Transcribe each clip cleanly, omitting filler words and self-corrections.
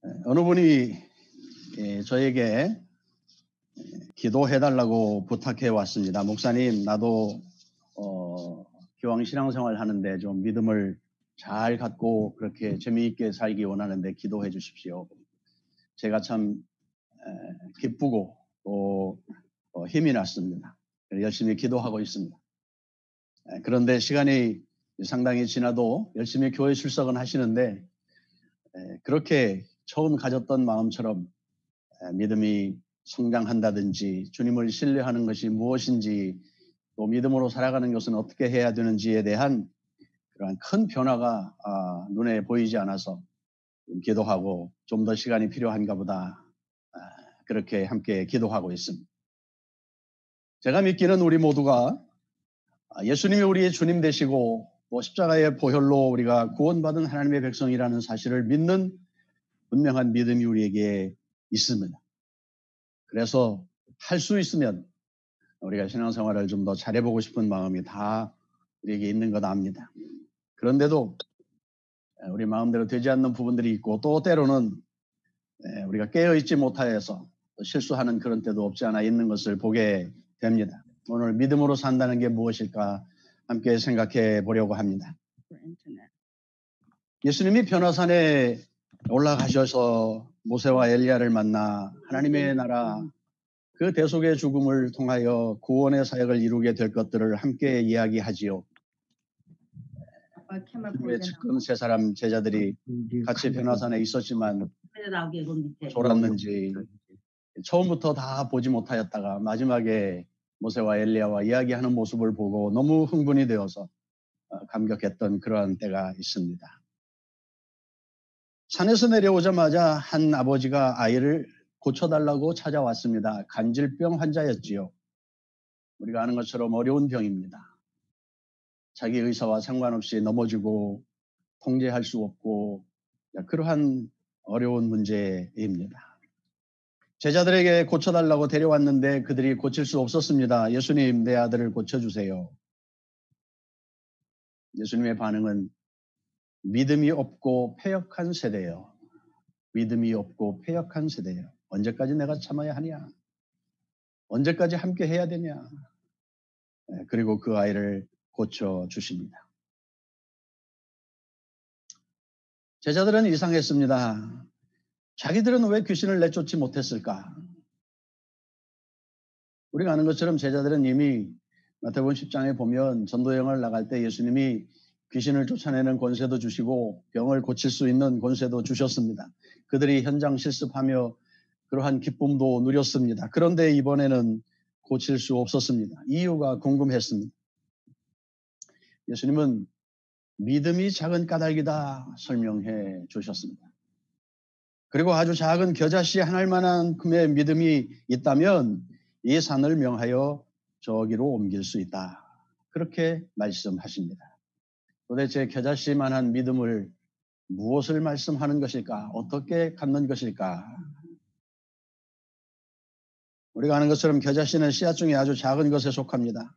어느 분이 저에게 기도해달라고 부탁해 왔습니다. 목사님, 나도 기왕 신앙생활 하는데 좀 믿음을 잘 갖고 그렇게 재미있게 살기 원하는데 기도해 주십시오. 제가 참 기쁘고 또 힘이 났습니다. 열심히 기도하고 있습니다. 그런데 시간이 상당히 지나도 열심히 교회 출석은 하시는데 그렇게 처음 가졌던 마음처럼 믿음이 성장한다든지 주님을 신뢰하는 것이 무엇인지 또 믿음으로 살아가는 것은 어떻게 해야 되는지에 대한 그러한 큰 변화가 눈에 보이지 않아서 기도하고 좀 더 시간이 필요한가 보다 그렇게 함께 기도하고 있습니다. 제가 믿기는 우리 모두가 예수님이 우리의 주님 되시고 또 십자가의 보혈로 우리가 구원받은 하나님의 백성이라는 사실을 믿는 분명한 믿음이 우리에게 있습니다. 그래서 할 수 있으면 우리가 신앙생활을 좀 더 잘해보고 싶은 마음이 다 우리에게 있는 것 압니다. 그런데도 우리 마음대로 되지 않는 부분들이 있고 또 때로는 우리가 깨어있지 못하여서 실수하는 그런 때도 없지 않아 있는 것을 보게 됩니다. 오늘 믿음으로 산다는 게 무엇일까 함께 생각해 보려고 합니다. 예수님이 변화산에 올라가셔서 모세와 엘리야를 만나 하나님의 나라 그 대속의 죽음을 통하여 구원의 사역을 이루게 될 것들을 함께 이야기하지요. 주님의 측근 세 사람 제자들이 같이 변화산에 있었지만 졸았는지 처음부터 다 보지 못하였다가 마지막에 모세와 엘리야와 이야기하는 모습을 보고 너무 흥분이 되어서 감격했던 그러한 때가 있습니다. 산에서 내려오자마자 한 아버지가 아이를 고쳐달라고 찾아왔습니다. 간질병 환자였지요. 우리가 아는 것처럼 어려운 병입니다. 자기 의사와 상관없이 넘어지고 통제할 수 없고 그러한 어려운 문제입니다. 제자들에게 고쳐달라고 데려왔는데 그들이 고칠 수 없었습니다. 예수님, 내 아들을 고쳐주세요. 예수님의 반응은 믿음이 없고 패역한 세대예요. 믿음이 없고 패역한 세대예요. 언제까지 내가 참아야 하냐? 언제까지 함께 해야 되냐? 그리고 그 아이를 고쳐주십니다. 제자들은 이상했습니다. 자기들은 왜 귀신을 내쫓지 못했을까? 우리가 아는 것처럼 제자들은 이미 마태복음 10장에 보면 전도여행을 나갈 때 예수님이 귀신을 쫓아내는 권세도 주시고 병을 고칠 수 있는 권세도 주셨습니다. 그들이 현장 실습하며 그러한 기쁨도 누렸습니다. 그런데 이번에는 고칠 수 없었습니다. 이유가 궁금했습니다. 예수님은 믿음이 작은 까닭이다 설명해 주셨습니다. 그리고 아주 작은 겨자씨 한 알만큼의 믿음이 있다면 이 산을 명하여 저기로 옮길 수 있다. 그렇게 말씀하십니다. 도대체 겨자씨만한 믿음을 무엇을 말씀하는 것일까? 어떻게 갖는 것일까? 우리가 아는 것처럼 겨자씨는 씨앗 중에 아주 작은 것에 속합니다.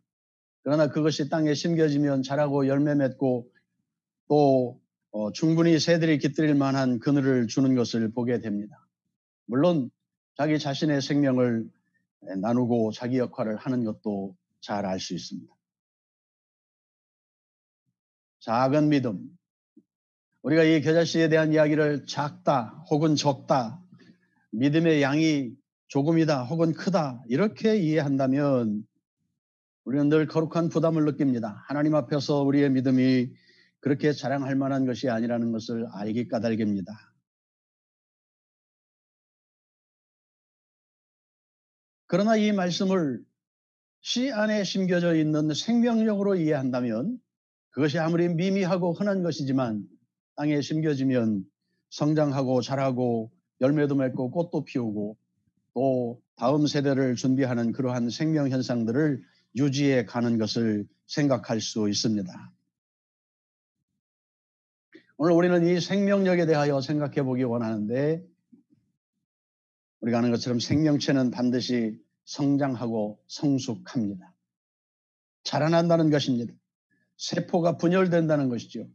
그러나 그것이 땅에 심겨지면 자라고 열매 맺고 또 충분히 새들이 깃들일 만한 그늘을 주는 것을 보게 됩니다. 물론 자기 자신의 생명을 나누고 자기 역할을 하는 것도 잘 알 수 있습니다. 작은 믿음. 우리가 이 겨자씨에 대한 이야기를 작다 혹은 적다, 믿음의 양이 조금이다 혹은 크다 이렇게 이해한다면 우리는 늘 거룩한 부담을 느낍니다. 하나님 앞에서 우리의 믿음이 그렇게 자랑할 만한 것이 아니라는 것을 알기 까닭입니다. 그러나 이 말씀을 씨 안에 심겨져 있는 생명력으로 이해한다면 그것이 아무리 미미하고 흔한 것이지만 땅에 심겨지면 성장하고 자라고 열매도 맺고 꽃도 피우고 또 다음 세대를 준비하는 그러한 생명 현상들을 유지해 가는 것을 생각할 수 있습니다. 오늘 우리는 이 생명력에 대하여 생각해 보기 원하는데 우리가 아는 것처럼 생명체는 반드시 성장하고 성숙합니다. 자라난다는 것입니다. 세포가 분열된다는 것이죠.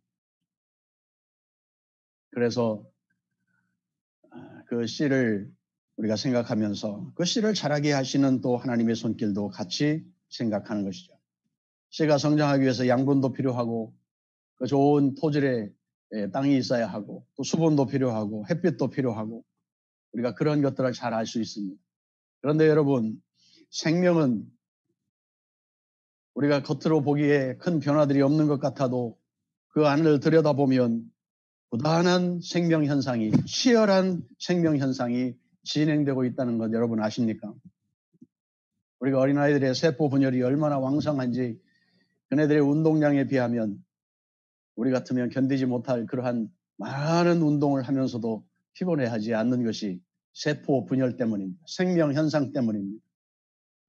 그래서 그 씨를 우리가 생각하면서 그 씨를 자라게 하시는 또 하나님의 손길도 같이 생각하는 것이죠. 씨가 성장하기 위해서 양분도 필요하고 그 좋은 토질의 땅이 있어야 하고 또 수분도 필요하고 햇빛도 필요하고 우리가 그런 것들을 잘 알 수 있습니다. 그런데 여러분, 생명은 우리가 겉으로 보기에 큰 변화들이 없는 것 같아도 그 안을 들여다보면 부단한 생명 현상이, 치열한 생명 현상이 진행되고 있다는 것 여러분 아십니까? 우리가 어린아이들의 세포 분열이 얼마나 왕성한지 그네들의 운동량에 비하면 우리 같으면 견디지 못할 그러한 많은 운동을 하면서도 피곤해하지 않는 것이 세포 분열 때문입니다. 생명 현상 때문입니다.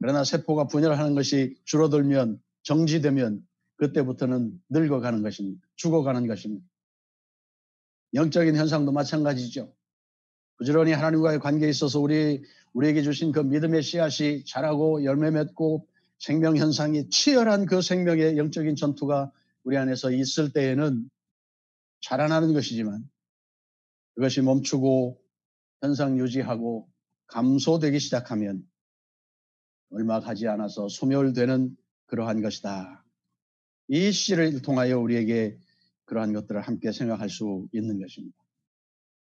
그러나 세포가 분열하는 것이 줄어들면 정지되면 그때부터는 늙어가는 것입니다. 죽어가는 것입니다. 영적인 현상도 마찬가지죠. 부지런히 하나님과의 관계에 있어서 우리에게 주신 그 믿음의 씨앗이 자라고 열매 맺고 생명 현상이 치열한 그 생명의 영적인 전투가 우리 안에서 있을 때에는 자라나는 것이지만 그것이 멈추고 현상 유지하고 감소되기 시작하면 얼마 가지 않아서 소멸되는 그러한 것이다. 이 씨를 통하여 우리에게 그러한 것들을 함께 생각할 수 있는 것입니다.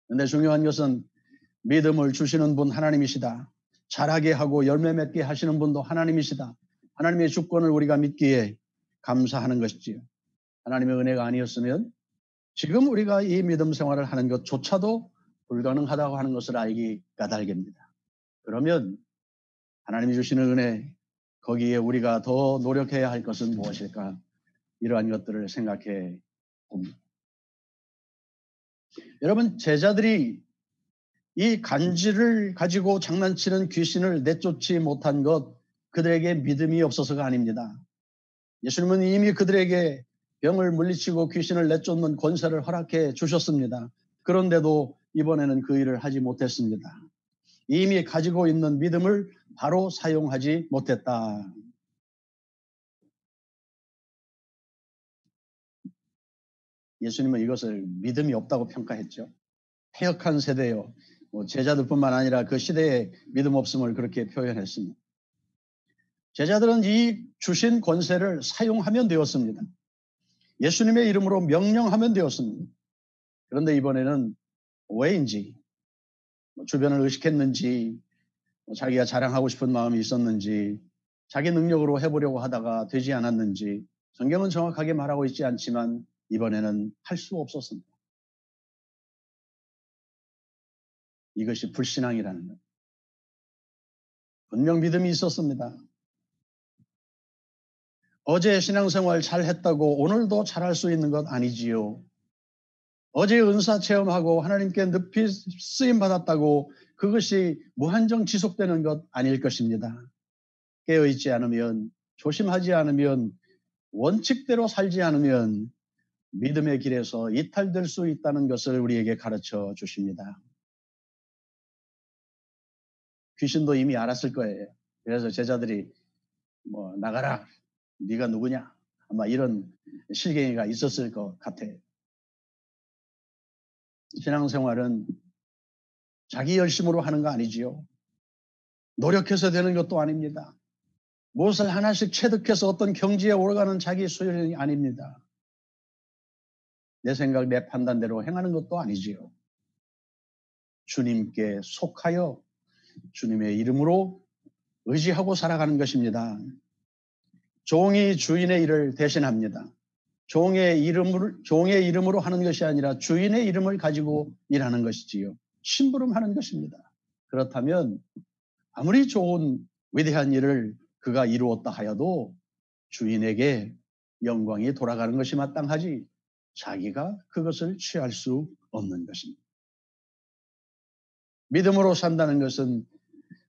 그런데 중요한 것은 믿음을 주시는 분 하나님이시다. 자라게 하고 열매 맺게 하시는 분도 하나님이시다. 하나님의 주권을 우리가 믿기에 감사하는 것이지요. 하나님의 은혜가 아니었으면 지금 우리가 이 믿음 생활을 하는 것조차도 불가능하다고 하는 것을 알기 까닭입니다. 그러면 하나님이 주시는 은혜, 거기에 우리가 더 노력해야 할 것은 무엇일까? 이러한 것들을 생각해 봅니다. 여러분, 제자들이 이 간지를 가지고 장난치는 귀신을 내쫓지 못한 것, 그들에게 믿음이 없어서가 아닙니다. 예수님은 이미 그들에게 병을 물리치고 귀신을 내쫓는 권세를 허락해 주셨습니다. 그런데도 이번에는 그 일을 하지 못했습니다. 이미 가지고 있는 믿음을 바로 사용하지 못했다. 예수님은 이것을 믿음이 없다고 평가했죠. 패역한 세대요. 제자들뿐만 아니라 그 시대의 믿음 없음을 그렇게 표현했습니다. 제자들은 이 주신 권세를 사용하면 되었습니다. 예수님의 이름으로 명령하면 되었습니다. 그런데 이번에는 왜인지, 주변을 의식했는지, 자기가 자랑하고 싶은 마음이 있었는지, 자기 능력으로 해보려고 하다가 되지 않았는지, 성경은 정확하게 말하고 있지 않지만 이번에는 할 수 없었습니다. 이것이 불신앙이라는 것. 분명 믿음이 있었습니다. 어제 신앙생활 잘 했다고 오늘도 잘할 수 있는 것 아니지요. 어제 은사 체험하고 하나님께 높이 쓰임 받았다고 그것이 무한정 지속되는 것 아닐 것입니다. 깨어있지 않으면, 조심하지 않으면, 원칙대로 살지 않으면 믿음의 길에서 이탈될 수 있다는 것을 우리에게 가르쳐 주십니다. 귀신도 이미 알았을 거예요. 그래서 제자들이 나가라, 네가 누구냐, 아마 이런 실갱이가 있었을 것 같아요. 신앙생활은 자기 열심으로 하는 거 아니지요. 노력해서 되는 것도 아닙니다. 무엇을 하나씩 체득해서 어떤 경지에 오르가는 자기 수련이 아닙니다. 내 생각, 내 판단대로 행하는 것도 아니지요. 주님께 속하여 주님의 이름으로 의지하고 살아가는 것입니다. 종이 주인의 일을 대신합니다. 종의 이름으로 하는 것이 아니라 주인의 이름을 가지고 일하는 것이지요. 심부름하는 것입니다. 그렇다면 아무리 좋은 위대한 일을 그가 이루었다 하여도 주인에게 영광이 돌아가는 것이 마땅하지 자기가 그것을 취할 수 없는 것입니다. 믿음으로 산다는 것은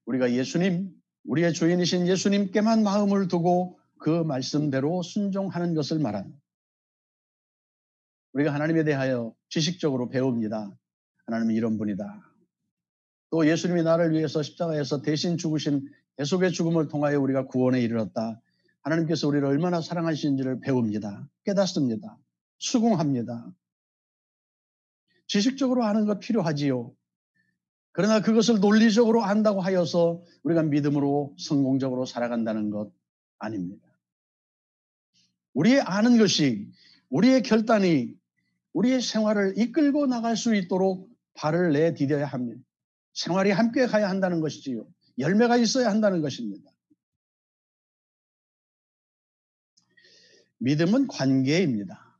우리가 예수님, 우리의 주인이신 예수님께만 마음을 두고 그 말씀대로 순종하는 것을 말합니다. 우리가 하나님에 대하여 지식적으로 배웁니다. 하나님은 이런 분이다. 또 예수님이 나를 위해서 십자가에서 대신 죽으신 대속의 죽음을 통하여 우리가 구원에 이르렀다. 하나님께서 우리를 얼마나 사랑하시는지를 배웁니다. 깨닫습니다. 수긍합니다. 지식적으로 하는 것 필요하지요. 그러나 그것을 논리적으로 안다고 하여서 우리가 믿음으로 성공적으로 살아간다는 것 아닙니다. 우리의 아는 것이, 우리의 결단이 우리의 생활을 이끌고 나갈 수 있도록 발을 내디뎌야 합니다. 생활이 함께 가야 한다는 것이지요. 열매가 있어야 한다는 것입니다. 믿음은 관계입니다.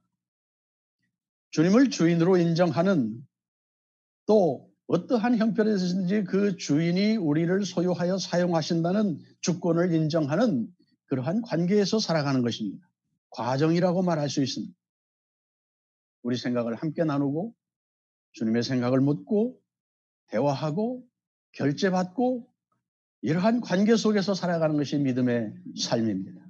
주님을 주인으로 인정하는, 또 어떠한 형편에서든지 그 주인이 우리를 소유하여 사용하신다는 주권을 인정하는 그러한 관계에서 살아가는 것입니다. 과정이라고 말할 수 있습니다. 우리 생각을 함께 나누고 주님의 생각을 묻고 대화하고 결제받고 이러한 관계 속에서 살아가는 것이 믿음의 삶입니다.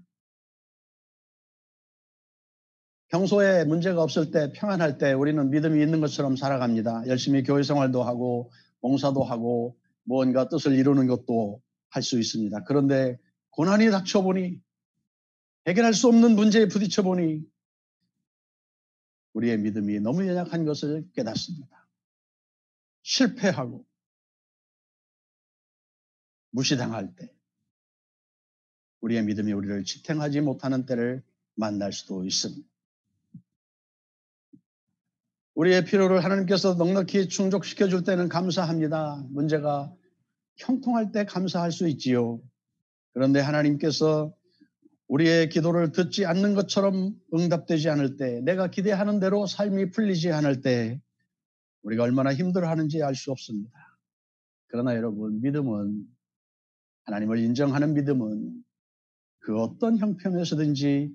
평소에 문제가 없을 때, 평안할 때 우리는 믿음이 있는 것처럼 살아갑니다. 열심히 교회 생활도 하고 봉사도 하고 무언가 뜻을 이루는 것도 할 수 있습니다. 그런데 고난이 닥쳐보니, 해결할 수 없는 문제에 부딪혀보니 우리의 믿음이 너무 연약한 것을 깨닫습니다. 실패하고 무시당할 때 우리의 믿음이 우리를 지탱하지 못하는 때를 만날 수도 있습니다. 우리의 필요를 하나님께서 넉넉히 충족시켜 줄 때는 감사합니다. 문제가 형통할 때 감사할 수 있지요. 그런데 하나님께서 우리의 기도를 듣지 않는 것처럼 응답되지 않을 때, 내가 기대하는 대로 삶이 풀리지 않을 때 우리가 얼마나 힘들어하는지 알 수 없습니다. 그러나 여러분, 믿음은, 하나님을 인정하는 믿음은 그 어떤 형편에서든지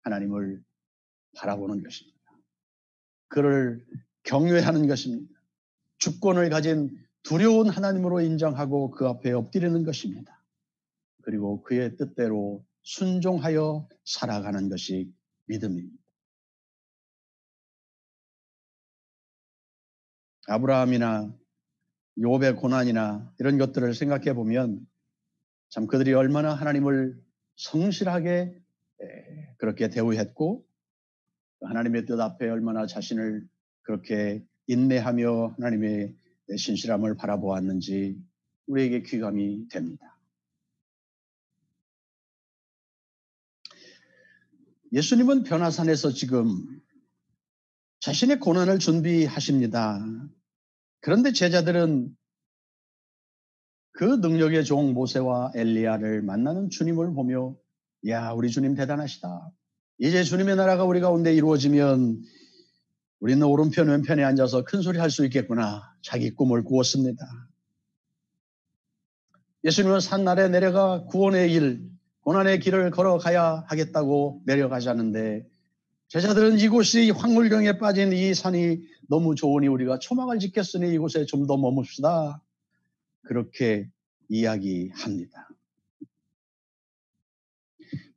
하나님을 바라보는 것입니다. 그를 경외하는 것입니다. 주권을 가진 두려운 하나님으로 인정하고 그 앞에 엎드리는 것입니다. 그리고 그의 뜻대로 순종하여 살아가는 것이 믿음입니다. 아브라함이나 욥의 고난이나 이런 것들을 생각해 보면 참 그들이 얼마나 하나님을 성실하게 그렇게 대우했고 하나님의 뜻 앞에 얼마나 자신을 그렇게 인내하며 하나님의 신실함을 바라보았는지 우리에게 귀감이 됩니다. 예수님은 변화산에서 지금 자신의 고난을 준비하십니다. 그런데 제자들은 그 능력의 종 모세와 엘리야를 만나는 주님을 보며, 야, 우리 주님 대단하시다. 이제 주님의 나라가 우리 가운데 이루어지면 우리는 오른편 왼편에 앉아서 큰 소리 할 수 있겠구나. 자기 꿈을 꾸었습니다. 예수님은 산날에 내려가 구원의 길, 고난의 길을 걸어가야 하겠다고 내려가자는데 제자들은 이곳이 황홀경에 빠진 이 산이 너무 좋으니 우리가 초막을 짓겠으니 이곳에 좀 더 머뭅시다. 그렇게 이야기합니다.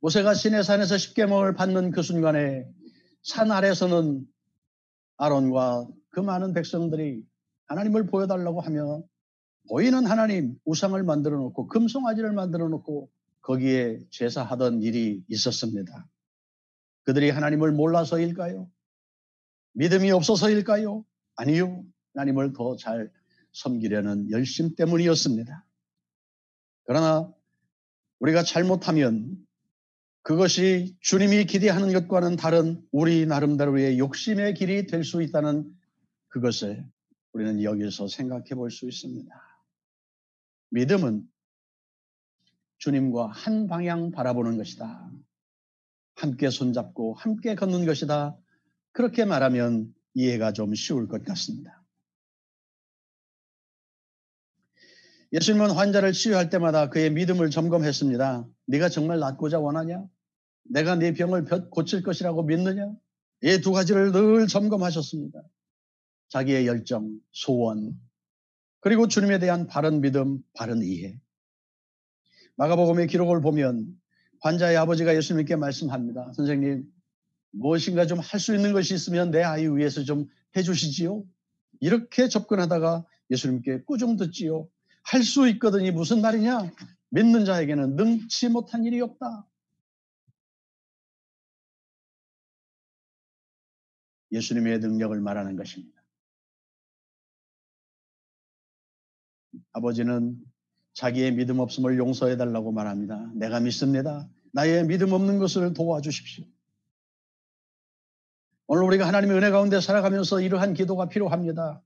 모세가 시내산에서 십계명을 받는 그 순간에 산 아래서는 아론과 그 많은 백성들이 하나님을 보여달라고 하며 보이는 하나님 우상을 만들어 놓고 금송아지를 만들어 놓고 거기에 제사하던 일이 있었습니다. 그들이 하나님을 몰라서일까요? 믿음이 없어서일까요? 아니요. 하나님을 더 잘 섬기려는 열심 때문이었습니다. 그러나 우리가 잘못하면 그것이 주님이 기대하는 것과는 다른 우리 나름대로의 욕심의 길이 될 수 있다는 그것을 우리는 여기서 생각해 볼 수 있습니다. 믿음은 주님과 한 방향 바라보는 것이다. 함께 손잡고 함께 걷는 것이다. 그렇게 말하면 이해가 좀 쉬울 것 같습니다. 예수님은 환자를 치유할 때마다 그의 믿음을 점검했습니다. 네가 정말 낫고자 원하냐? 내가 네 병을 고칠 것이라고 믿느냐? 이 두 가지를 늘 점검하셨습니다. 자기의 열정, 소원, 그리고 주님에 대한 바른 믿음, 바른 이해. 마가복음의 기록을 보면 환자의 아버지가 예수님께 말씀합니다. 선생님, 무엇인가 좀 할 수 있는 것이 있으면 내 아이 위해서 좀 해주시지요? 이렇게 접근하다가 예수님께 꾸중 듣지요. 할 수 있거든이 무슨 말이냐? 믿는 자에게는 능치 못한 일이 없다. 예수님의 능력을 말하는 것입니다. 아버지는 자기의 믿음 없음을 용서해달라고 말합니다. 내가 믿습니다. 나의 믿음 없는 것을 도와주십시오. 오늘 우리가 하나님의 은혜 가운데 살아가면서 이러한 기도가 필요합니다.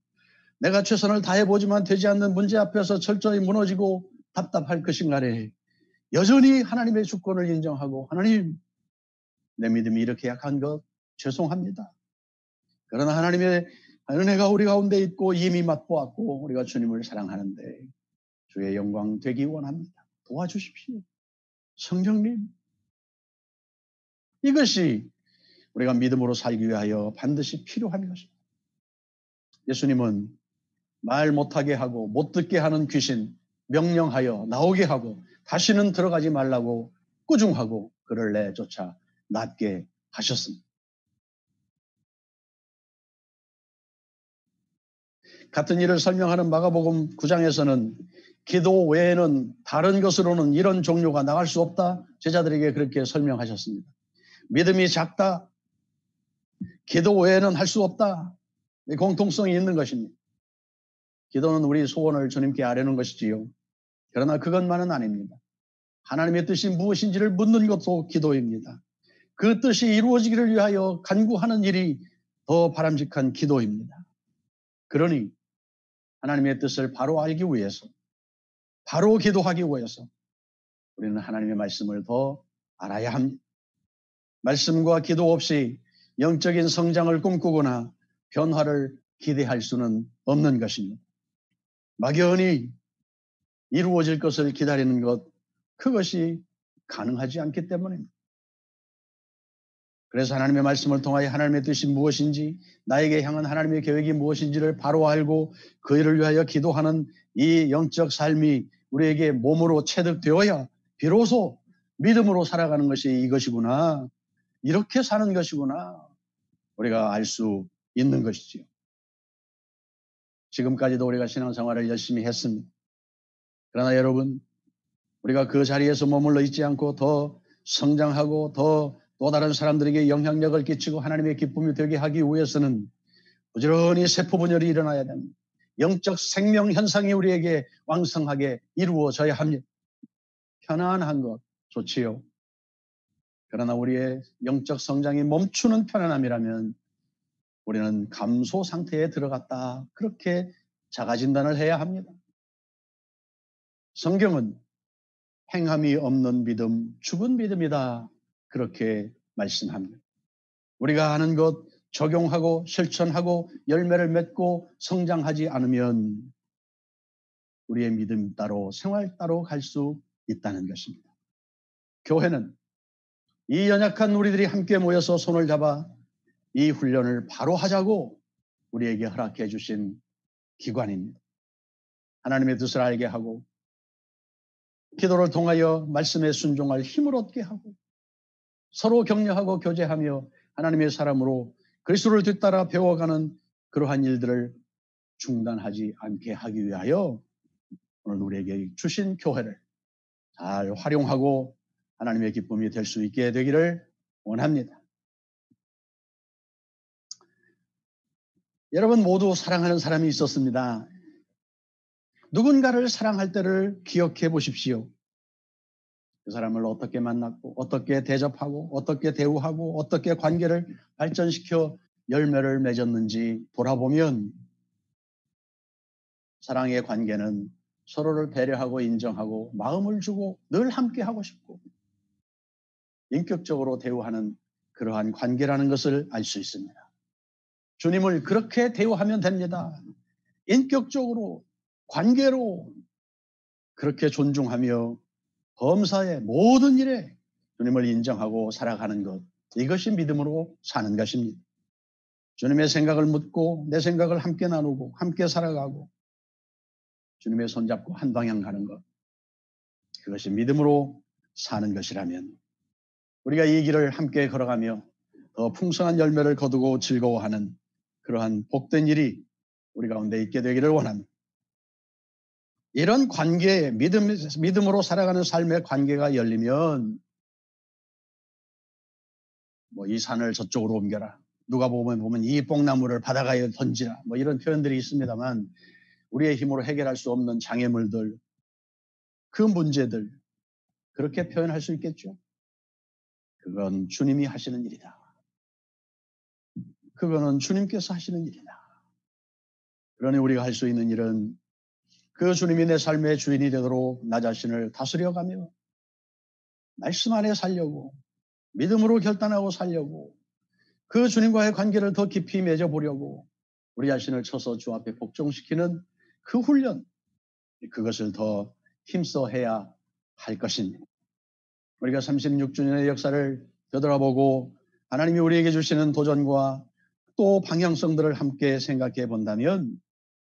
내가 최선을 다해보지만 되지 않는 문제 앞에서 철저히 무너지고 답답할 것인가래. 여전히 하나님의 주권을 인정하고 하나님, 내 믿음이 이렇게 약한 것 죄송합니다. 그러나 하나님의 은혜가 우리 가운데 있고 이미 맛보았고 우리가 주님을 사랑하는데 주의 영광 되기 원합니다. 도와주십시오. 성령님, 이것이 우리가 믿음으로 살기 위하여 반드시 필요한 것입니다. 예수님은 말 못하게 하고 못 듣게 하는 귀신 명령하여 나오게 하고 다시는 들어가지 말라고 꾸중하고 그를 내쫓아 낫게 하셨습니다. 같은 일을 설명하는 마가복음 9장에서는 기도 외에는 다른 것으로는 이런 종류가 나갈 수 없다. 제자들에게 그렇게 설명하셨습니다. 믿음이 작다. 기도 외에는 할 수 없다. 공통성이 있는 것입니다. 기도는 우리 소원을 주님께 아뢰는 것이지요. 그러나 그것만은 아닙니다. 하나님의 뜻이 무엇인지를 묻는 것도 기도입니다. 그 뜻이 이루어지기를 위하여 간구하는 일이 더 바람직한 기도입니다. 그러니 하나님의 뜻을 바로 알기 위해서, 바로 기도하기 위해서 우리는 하나님의 말씀을 더 알아야 합니다. 말씀과 기도 없이 영적인 성장을 꿈꾸거나 변화를 기대할 수는 없는 것입니다. 막연히 이루어질 것을 기다리는 것, 그것이 가능하지 않기 때문입니다. 그래서 하나님의 말씀을 통하여 하나님의 뜻이 무엇인지, 나에게 향한 하나님의 계획이 무엇인지를 바로 알고 그 일을 위하여 기도하는 이 영적 삶이 우리에게 몸으로 체득되어야 비로소 믿음으로 살아가는 것이 이것이구나, 이렇게 사는 것이구나 우리가 알 수 있는 것이지요. 지금까지도 우리가 신앙생활을 열심히 했습니다. 그러나 여러분, 우리가 그 자리에서 머물러 있지 않고 더 성장하고 또 다른 사람들에게 영향력을 끼치고 하나님의 기쁨이 되게 하기 위해서는 부지런히 세포분열이 일어나야 됩니다. 영적 생명 현상이 우리에게 왕성하게 이루어져야 합니다. 편안한 것 좋지요. 그러나 우리의 영적 성장이 멈추는 편안함이라면 우리는 감소 상태에 들어갔다. 그렇게 자가 진단을 해야 합니다. 성경은 행함이 없는 믿음, 죽은 믿음이다. 그렇게 말씀합니다. 우리가 하는 것 적용하고 실천하고 열매를 맺고 성장하지 않으면 우리의 믿음 따로 생활 따로 갈 수 있다는 것입니다. 교회는 이 연약한 우리들이 함께 모여서 손을 잡아 이 훈련을 바로 하자고 우리에게 허락해 주신 기관입니다. 하나님의 뜻을 알게 하고 기도를 통하여 말씀에 순종할 힘을 얻게 하고 서로 격려하고 교제하며 하나님의 사람으로 그리스도를 뒤따라 배워가는 그러한 일들을 중단하지 않게 하기 위하여 오늘 우리에게 주신 교회를 잘 활용하고 하나님의 기쁨이 될 수 있게 되기를 원합니다. 여러분 모두 사랑하는 사람이 있었습니다. 누군가를 사랑할 때를 기억해 보십시오. 그 사람을 어떻게 만났고 어떻게 대접하고 어떻게 대우하고 어떻게 관계를 발전시켜 열매를 맺었는지 돌아보면 사랑의 관계는 서로를 배려하고 인정하고 마음을 주고 늘 함께하고 싶고 인격적으로 대우하는 그러한 관계라는 것을 알 수 있습니다. 주님을 그렇게 대우하면 됩니다. 인격적으로 관계로 그렇게 존중하며 범사의 모든 일에 주님을 인정하고 살아가는 것, 이것이 믿음으로 사는 것입니다. 주님의 생각을 묻고 내 생각을 함께 나누고 함께 살아가고 주님의 손잡고 한 방향 가는 것, 그것이 믿음으로 사는 것이라면 우리가 이 길을 함께 걸어가며 더 풍성한 열매를 거두고 즐거워하는 그러한 복된 일이 우리 가운데 있게 되기를 원합니다. 이런 관계에 믿음으로 살아가는 삶의 관계가 열리면 뭐 이 산을 저쪽으로 옮겨라. 누가 보면 이 뽕나무를 바다가에 던지라. 뭐 이런 표현들이 있습니다만 우리의 힘으로 해결할 수 없는 장애물들, 그 문제들 그렇게 표현할 수 있겠죠. 그건 주님이 하시는 일이다. 그거는 주님께서 하시는 일이다. 그러니 우리가 할 수 있는 일은 그 주님이 내 삶의 주인이 되도록 나 자신을 다스려가며 말씀 안에 살려고, 믿음으로 결단하고 살려고, 그 주님과의 관계를 더 깊이 맺어보려고 우리 자신을 쳐서 주 앞에 복종시키는 그 훈련, 그것을 더 힘써 해야 할 것입니다. 우리가 36주년의 역사를 되돌아보고 하나님이 우리에게 주시는 도전과 또 방향성들을 함께 생각해 본다면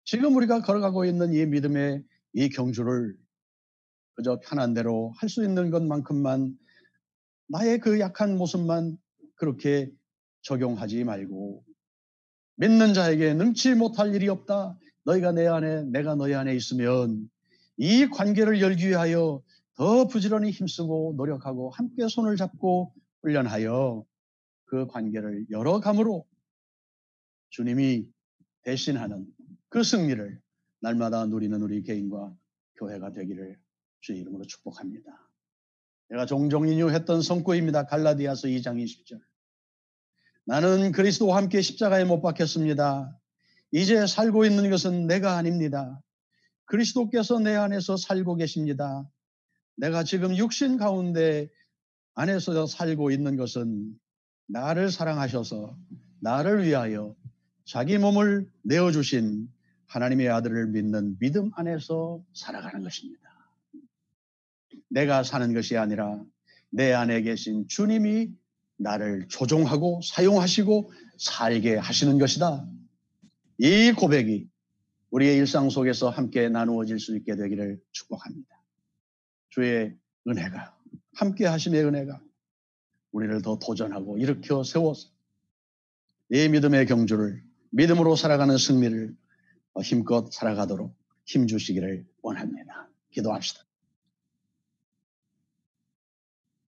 지금 우리가 걸어가고 있는 이 믿음의 이 경주를 그저 편한 대로 할 수 있는 것만큼만 나의 그 약한 모습만 그렇게 적용하지 말고 믿는 자에게 능치 못할 일이 없다. 너희가 내 안에 내가 너희 안에 있으면 이 관계를 열기 위하여 더 부지런히 힘쓰고 노력하고 함께 손을 잡고 훈련하여 그 관계를 열어감으로 주님이 대신하는 그 승리를 날마다 누리는 우리 개인과 교회가 되기를 주의 이름으로 축복합니다. 제가 종종 인용했던 성구입니다. 갈라디아서 2장 20절. 나는 그리스도와 함께 십자가에 못 박혔습니다. 이제 살고 있는 것은 내가 아닙니다. 그리스도께서 내 안에서 살고 계십니다. 내가 지금 육신 가운데 안에서 살고 있는 것은 나를 사랑하셔서 나를 위하여 자기 몸을 내어주신 하나님의 아들을 믿는 믿음 안에서 살아가는 것입니다. 내가 사는 것이 아니라 내 안에 계신 주님이 나를 조종하고 사용하시고 살게 하시는 것이다. 이 고백이 우리의 일상 속에서 함께 나누어질 수 있게 되기를 축복합니다. 주의 은혜가, 함께 하심의 은혜가 우리를 더 도전하고 일으켜 세워서 이 믿음의 경주를, 믿음으로 살아가는 승리를 힘껏 살아가도록 힘주시기를 원합니다. 기도합시다.